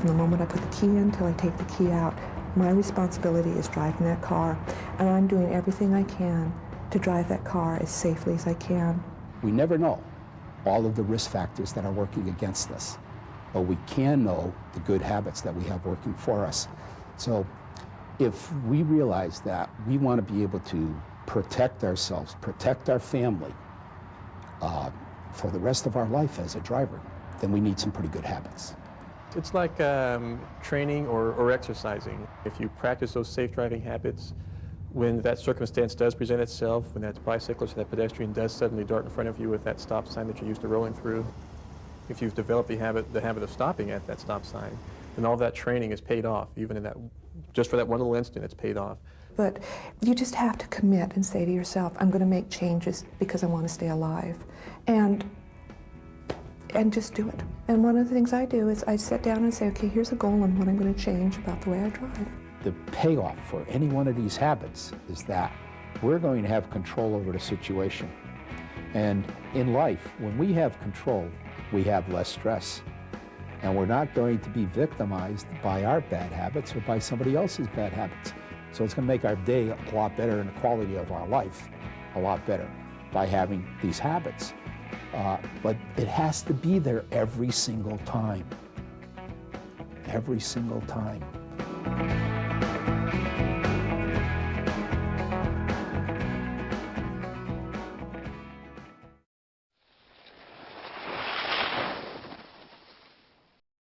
from the moment I put the key in till I take the key out. My responsibility is driving that car, and I'm doing everything I can to drive that car as safely as I can. We never know all of the risk factors that are working against us, but we can know the good habits that we have working for us. So if we realize that we want to be able to protect ourselves, protect our family for the rest of our life as a driver, then we need some pretty good habits. It's like training or exercising. If you practice those safe driving habits, when that circumstance does present itself, when that bicyclist or that pedestrian does suddenly dart in front of you with that stop sign that you're used to rolling through, if you've developed the habit of stopping at that stop sign, then all that training is paid off. Even in that, just for that one little instant, it's paid off. But you just have to commit and say to yourself, I'm going to make changes because I want to stay alive. And just do it. And one of the things I do is I sit down and say, okay, here's a goal and what I'm going to change about the way I drive. The payoff for any one of these habits is that we're going to have control over the situation. And in life, when we have control, we have less stress. And we're not going to be victimized by our bad habits or by somebody else's bad habits. So it's going to make our day a lot better and the quality of our life a lot better by having these habits. But it has to be there every single time. Every single time.